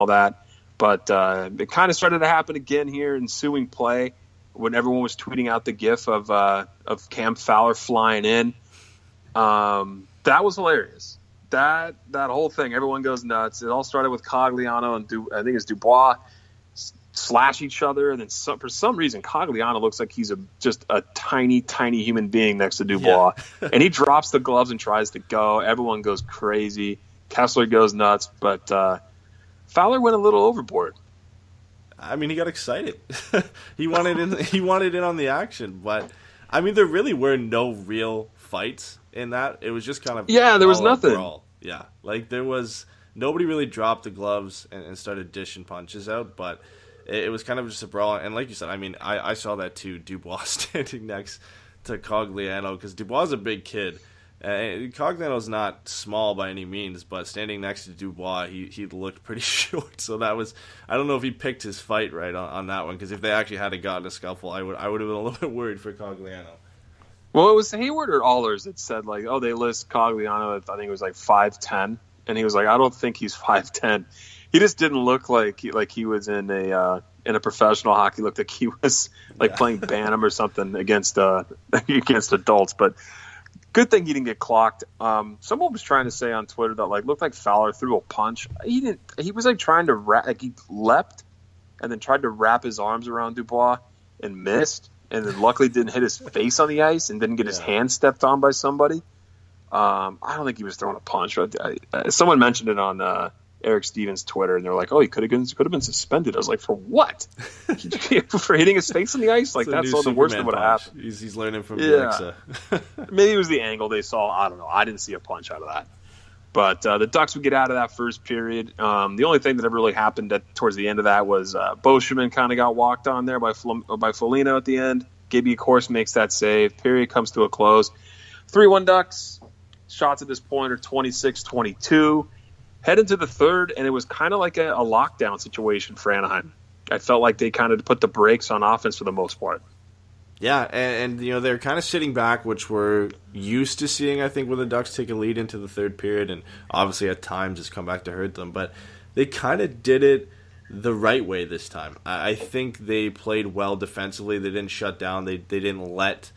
all that. But it kind of started to happen again here, ensuing play, when everyone was tweeting out the GIF of Cam Fowler flying in. That was hilarious. That whole thing, everyone goes nuts. It all started with Cogliano and I think it's Dubois slash each other, and then for some reason Cogliano looks like he's just a tiny human being next to Dubois. Yeah. And he drops the gloves and tries to go. Everyone goes crazy. Kessler goes nuts, but Fowler went a little overboard. I mean, he got excited. He wanted in on the action, but I mean, there really were no real fights in that. It was just kind of there was nothing. Brawl. Yeah, like there was nobody really dropped the gloves and started dishing punches out, but it was kind of just a brawl. And like you said, I mean, I saw that too. Dubois standing next to Cogliano, because Dubois is a big kid. Cogliano's not small by any means, but standing next to Dubois, he looked pretty short. So that was, I don't know if he picked his fight right on that one, because if they actually had gotten a scuffle, I would have been a little bit worried for Cogliano. Well, it was Hayward or Allers that said, like, oh, they list Cogliano at, I think it was like 5'10", and he was like, I don't think he's 5'10". He just didn't look like he was in a professional hockey. Looked like he was playing Bantam or something against adults. But good thing he didn't get clocked. Someone was trying to say on Twitter that looked like Fowler threw a punch. He didn't. He was trying to he leapt and then tried to wrap his arms around Dubois and missed, and then luckily didn't hit his face on the ice and didn't get his hand stepped on by somebody. I don't think he was throwing a punch. Someone mentioned it on Eric Stevens' Twitter, and they're like, "Oh, he could have been suspended." I was like, "For what? For hitting his face on the ice? Like that's all the worst that would have happened." He's learning from Alexa. Maybe it was the angle they saw. I don't know. I didn't see a punch out of that. But the Ducks would get out of that first period. The only thing that ever really happened towards the end of that was Boschman kind of got walked on there by Foligno at the end. Gibby, of course, makes that save. Period comes to a close. 3-1 Ducks. Shots at this point are 26-22. Head into the third, and it was kind of like a lockdown situation for Anaheim. I felt like they kind of put the brakes on offense for the most part. Yeah, and they're kind of sitting back, which we're used to seeing, I think, when the Ducks take a lead into the third period, and obviously at times it's come back to hurt them. But they kind of did it the right way this time. I think they played well defensively. They didn't shut down. They didn't let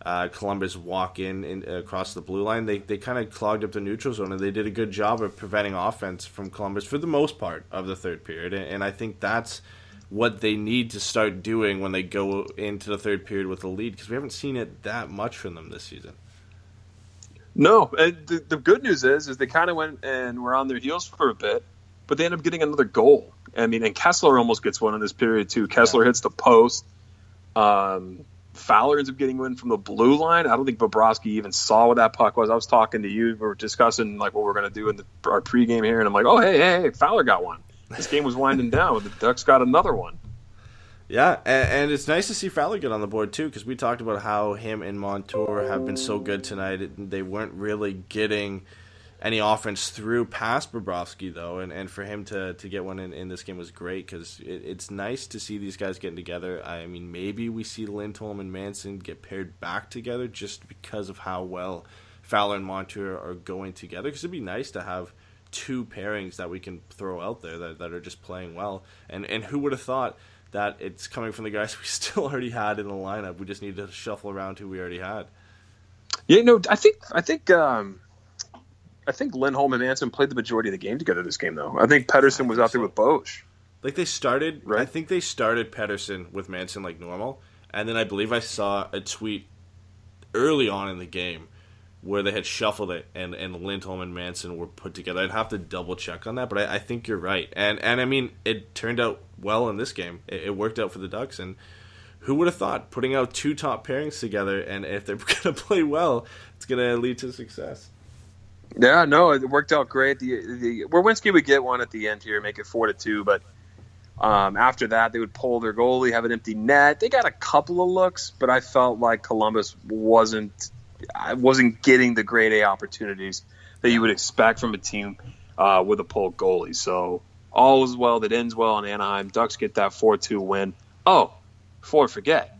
Columbus walk in across the blue line. They kind of clogged up the neutral zone, and they did a good job of preventing offense from Columbus for the most part of the third period. And I think that's what they need to start doing when they go into the third period with a lead, because we haven't seen it that much from them this season. No, the good news is they kind of went and were on their heels for a bit, but they end up getting another goal. I mean, and Kessler almost gets one in this period too. Kessler hits the post. Fowler ends up getting one from the blue line. I don't think Bobrovsky even saw what that puck was. I was talking to you. We were discussing what we're going to do in our pregame here, and I'm like, oh, hey, Fowler got one. This game was winding down, but the Ducks got another one. Yeah, and it's nice to see Fowler get on the board, too, because we talked about how him and Montour have been so good tonight. They weren't really getting any offense through past Bobrovsky, though, and for him to get one in this game was great, because it's nice to see these guys getting together. I mean, maybe we see Lindholm and Manson get paired back together just because of how well Fowler and Montour are going together, because it'd be nice to have two pairings that we can throw out there that are just playing well. And who would have thought that it's coming from the guys we still already had in the lineup? We just need to shuffle around who we already had. Yeah, I think Lindholm and Manson played the majority of the game together this game, though. I think Pettersson was out there with Bosch. They started, right? I think they started Pettersson with Manson like normal, and then I believe I saw a tweet early on in the game where they had shuffled it and Lindholm and Manson were put together. I'd have to double check on that, but I think you're right. And I mean, it turned out well in this game. It worked out for the Ducks, and who would have thought putting out two top pairings together, and if they're going to play well, it's going to lead to success. Yeah, no, it worked out great. The Werenski would get one at the end here, make it 4-2, but after that they would pull their goalie, have an empty net. They got a couple of looks, but I felt like Columbus wasn't getting the grade A opportunities that you would expect from a team with a pulled goalie. So all is well that ends well in Anaheim. Ducks get that 4-2 win. Oh, before I forget,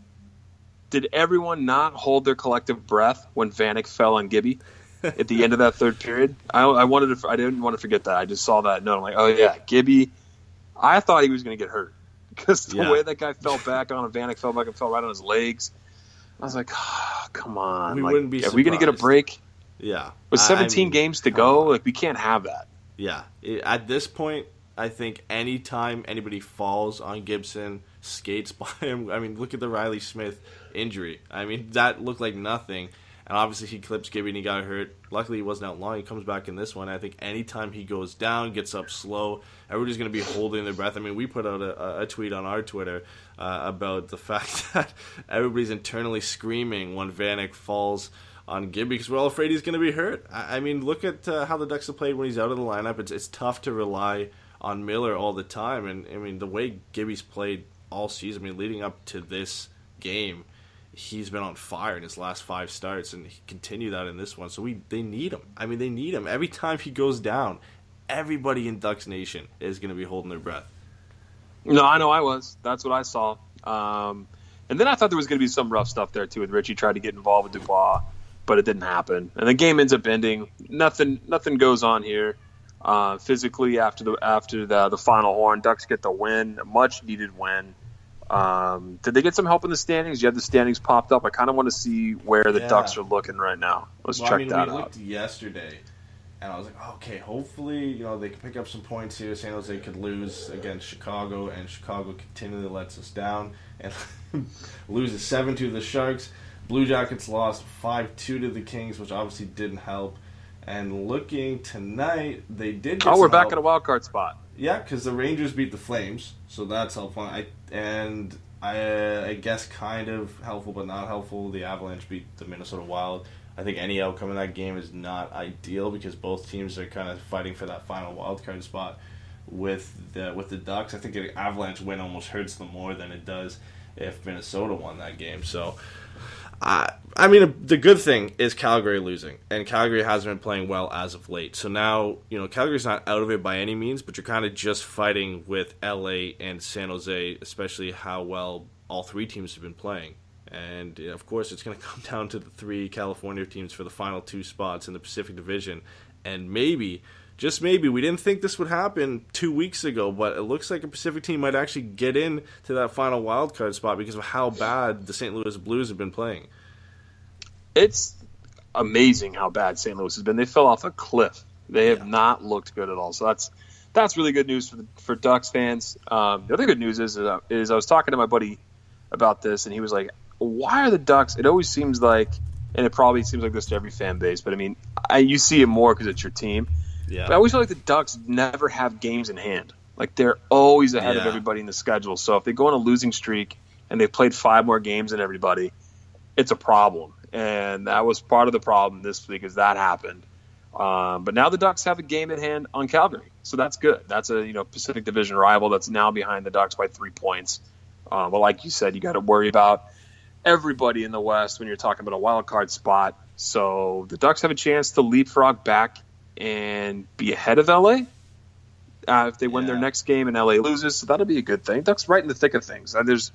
did everyone not hold their collective breath when Vanek fell on Gibby at the end of that third period? I didn't want to forget that. I just saw that note. I'm like, oh yeah, Gibby I thought he was going to get hurt because the way that guy fell back on him, Vanek fell back and fell right on his legs. I was like, oh, come on. We like, wouldn't be surprised. Are we going to get a break? Yeah. With 17 games to go, like we can't have that. Yeah. At this point, I think anytime anybody falls on Gibson, skates by him, I mean, look at the Riley Smith injury. I mean, that looked like nothing. And obviously he clips Gibby and he got hurt. Luckily he wasn't out long. He comes back in this one. I think anytime he goes down, gets up slow, everybody's going to be holding their breath. I mean, we put out a tweet on our Twitter about the fact that everybody's internally screaming when Vanek falls on Gibby because we're all afraid he's going to be hurt. I mean, look at how the Ducks have played when he's out of the lineup. It's tough to rely on Miller all the time. And, I mean, the way Gibby's played all season, I mean, leading up to this game, he's been on fire in his last 5 starts, and he continued that in this one. So they need him. I mean, they need him. Every time he goes down, everybody in Ducks Nation is going to be holding their breath. No, I know I was. That's what I saw. And then I thought there was going to be some rough stuff there, too, and Richie tried to get involved with Dubois, but it didn't happen. And the game ends up ending. Nothing goes on here. Physically, after the final horn, Ducks get the win, a much-needed win. Did they get some help in the standings? You have the standings popped up. I kind of want to see where the Ducks are looking right now. Let's check that out. We looked yesterday, and I was like, okay, hopefully, they can pick up some points here. San Jose could lose against Chicago, and Chicago continually lets us down and loses 7-2 to the Sharks. Blue Jackets lost 5-2 to the Kings, which obviously didn't help. And looking tonight, they did get we're back at a wild card spot. Yeah, because the Rangers beat the Flames, so that's helpful. I guess kind of helpful, but not helpful. The Avalanche beat the Minnesota Wild. I think any outcome in that game is not ideal because both teams are kind of fighting for that final wild card spot with the Ducks. I think the Avalanche win almost hurts them more than it does if Minnesota won that game. So, I mean, the good thing is Calgary losing, and Calgary hasn't been playing well as of late. So now, Calgary's not out of it by any means, but you're kind of just fighting with LA and San Jose, especially how well all 3 teams have been playing. And, of course, it's going to come down to the 3 California teams for the final 2 spots in the Pacific Division. And maybe, just maybe, we didn't think this would happen 2 weeks ago, but it looks like a Pacific team might actually get in to that final wild card spot because of how bad the St. Louis Blues have been playing. It's amazing how bad St. Louis has been. They fell off a cliff. They have not looked good at all. So that's really good news for Ducks fans. The other good news is I was talking to my buddy about this, and he was like, why are the Ducks, it always seems like, and it probably seems like this to every fan base, but I mean, you see it more because it's your team. Yeah. But I always feel like the Ducks never have games in hand. Like they're always ahead of everybody in the schedule. So if they go on a losing streak and they've played 5 more games than everybody, it's a problem. And that was part of the problem this week as that happened. But now the Ducks have a game at hand on Calgary. So that's good. That's a Pacific Division rival that's now behind the Ducks by 3 points. But like you said, you got to worry about everybody in the West when you're talking about a wild card spot. So the Ducks have a chance to leapfrog back and be ahead of LA if they win their next game and LA loses. So that'll be a good thing. Ducks right in the thick of things. There's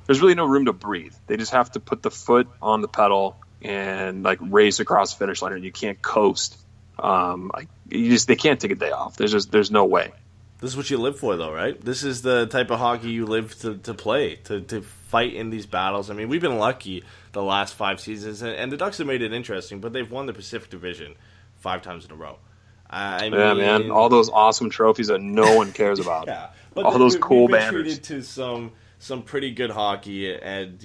really no room to breathe. They just have to put the foot on the pedal and race across the finish line. And you can't coast. They can't take a day off. There's no way. This is what you live for, though, right? This is the type of hockey you live to play, to fight in these battles. I mean, we've been lucky the last 5 seasons, and the Ducks have made it interesting, but they've won the Pacific Division 5 times in a row. Man, all those awesome trophies that no one cares about. But all those cool we've been banners. Treated to some pretty good hockey, and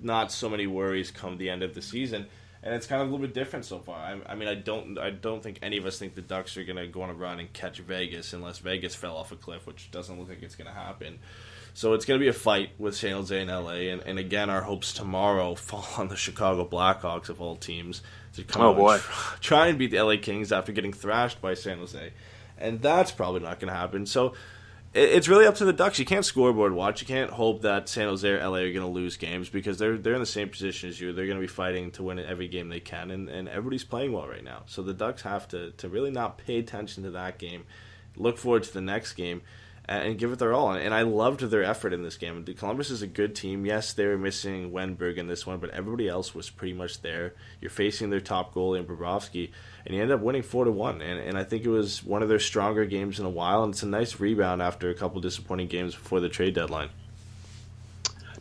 not so many worries come the end of the season. And it's kind of a little bit different so far. I mean, I don't think any of us think the Ducks are going to go on a run and catch Vegas unless Vegas fell off a cliff, which doesn't look like it's going to happen. So it's going to be a fight with San Jose and LA. And again, our hopes tomorrow fall on the Chicago Blackhawks of all teams to come out and try and beat the LA Kings after getting thrashed by San Jose. And that's probably not going to happen. So it's really up to the Ducks. You can't scoreboard watch. You can't hope that San Jose or LA are going to lose games because they're in the same position as you. They're going to be fighting to win every game they can, and everybody's playing well right now. So the Ducks have to really not pay attention to that game, look forward to the next game, and give it their all. And I loved their effort in this game. Columbus is a good team. Yes, they were missing Wenberg in this one, but everybody else was pretty much there. You're facing their top goalie in Bobrovsky, and you end up winning 4-1. And I think it was one of their stronger games in a while, and it's a nice rebound after a couple disappointing games before the trade deadline.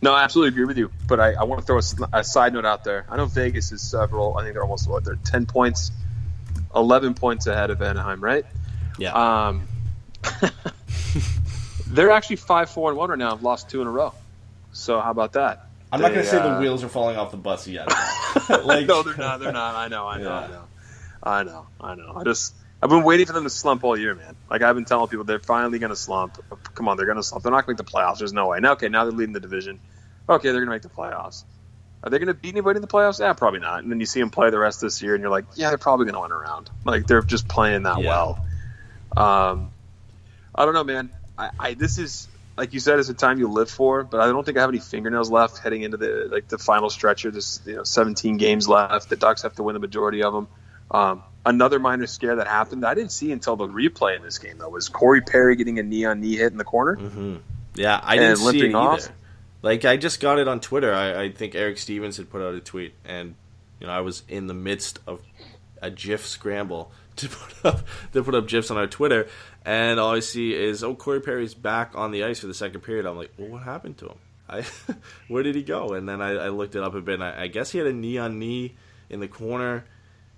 No, I absolutely agree with you. But I want to throw a side note out there. I know Vegas is several. I think they're almost they're 10 points, 11 points ahead of Anaheim, right? Yeah. They're actually 5-4-1 right now. I've lost 2 in a row. So how about that? I'm not going to say the wheels are falling off the bus yet. No, they're not. They're not. I know. I've been waiting for them to slump all year, man. Like I've been telling people, they're finally going to slump. Come on, they're going to slump. They're not going to make the playoffs. There's no way. Now, now they're leading the division. Okay, they're going to make the playoffs. Are they going to beat anybody in the playoffs? Yeah, probably not. And then you see them play the rest of this year, and you're like, yeah, they're probably going to win around. Like they're just playing that well. I don't know, man. This is, like you said, it's a time you live for, but I don't think I have any fingernails left heading into the final stretch here. There's 17 games left. The Ducks have to win the majority of them. Another minor scare that happened that I didn't see until the replay in this game, though, was Corey Perry getting a knee-on-knee hit in the corner. Mm-hmm. Yeah, I didn't see it either. Off. Like, I just got it on Twitter. I think Eric Stevens had put out a tweet, and I was in the midst of a GIF scramble to put up GIFs on our Twitter, and all I see is, Corey Perry's back on the ice for the second period. I'm like, well, what happened to him? Where did he go? And then I looked it up a bit, and I guess he had a knee-on-knee in the corner.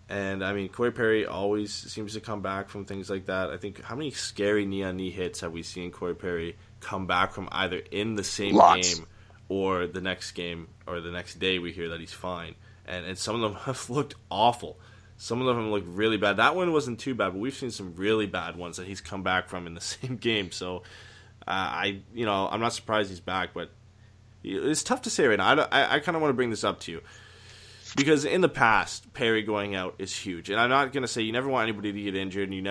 And, I mean, Corey Perry always seems to come back from things like that. I think, how many scary knee-on-knee hits have we seen Corey Perry come back from either in the same game or the next game or the next day we hear that he's fine? And some of them have looked awful. Some of them look really bad. That one wasn't too bad, but we've seen some really bad ones that he's come back from in the same game. So, I'm not surprised he's back, but it's tough to say right now. I kind of want to bring this up to you. Because in the past, Perry going out is huge, and I'm not going to say you never want anybody to get injured, and you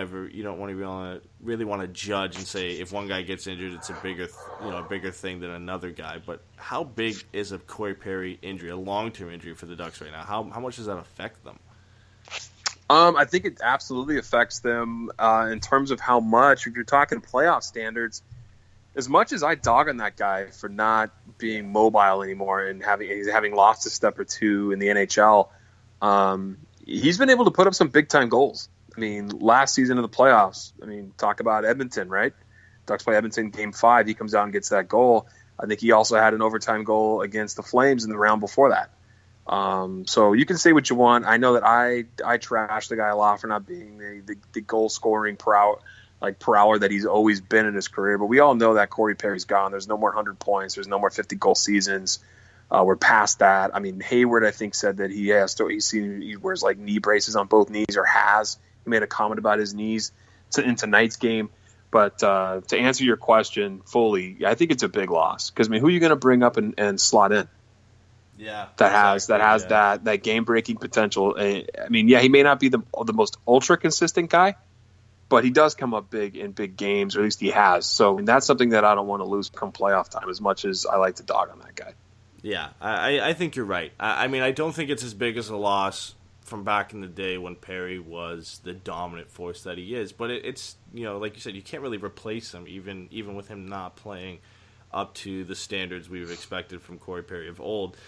don't want to really want to judge and say if one guy gets injured, it's a bigger thing than another guy. But how big is a Corey Perry injury, a long-term injury for the Ducks right now? How much does that affect them? I think it absolutely affects them in terms of how much. If you're talking playoff standards, as much as I dog on that guy for not being mobile anymore and having lost a step or two in the NHL, he's been able to put up some big-time goals. I mean, last season of the playoffs, talk about Edmonton, right? Ducks play Edmonton Game 5. He comes out and gets that goal. I think he also had an overtime goal against the Flames in the round before that. So you can say what you want. I know that I trash the guy a lot for not being the goal-scoring per hour that he's always been in his career. But we all know that Corey Perry's gone. There's no more 100 points. There's no more 50-goal seasons. We're past that. Hayward, I think, said that he wears like knee braces on both knees, or has. He made a comment about his knees in tonight's game. But to answer your question fully, I think it's a big loss. Because, who are you going to bring up and slot in? Yeah, that has that game-breaking potential. He may not be the most ultra-consistent guy, but he does come up big in big games, or at least he has. So that's something that I don't want to lose come playoff time, as much as I like to dog on that guy. Yeah, I think you're right. I don't think it's as big as a loss from back in the day when Perry was the dominant force that he is. But it's like you said, you can't really replace him, even with him not playing up to the standards we've expected from Corey Perry of old.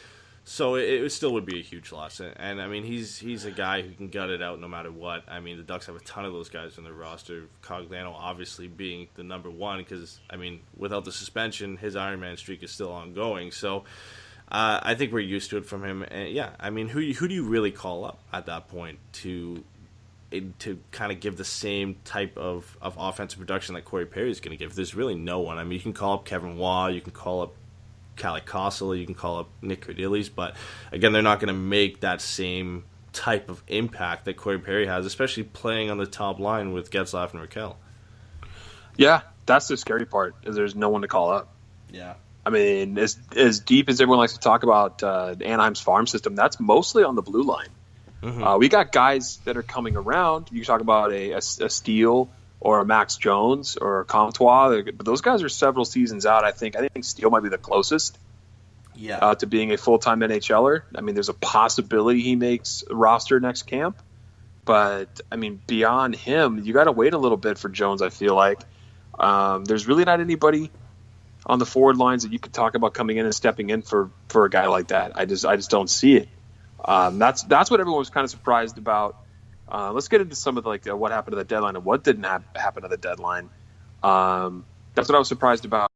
So it still would be a huge loss, and he's a guy who can gut it out no matter what. The Ducks have a ton of those guys on their roster. Cogliano obviously being the number one, because without the suspension, his Ironman streak is still ongoing. So I think we're used to it from him. And who do you really call up at that point to kind of give the same type of offensive production that Corey Perry is going to give? There's really no one. You can call up Kevin Waugh, you can call up Kalle Kossela, you can call up Nick Kredilis, but again, they're not going to make that same type of impact that Corey Perry has, especially playing on the top line with Getzlaf and Raquel. Yeah, that's the scary part, is there's no one to call up. Yeah. As deep as everyone likes to talk about Anaheim's farm system, that's mostly on the blue line. Mm-hmm. We got guys that are coming around. You talk about a Steele or a Max Jones or a Comtois, but those guys are several seasons out. I think Steele might be the closest to being a full-time NHLer. There's a possibility he makes a roster next camp. But, beyond him, you got to wait a little bit for Jones, I feel like. There's really not anybody on the forward lines that you could talk about coming in and stepping in for a guy like that. I just don't see it. That's what everyone was kind of surprised about. Let's get into some of what happened to the deadline and what didn't happen to the deadline. That's what I was surprised about.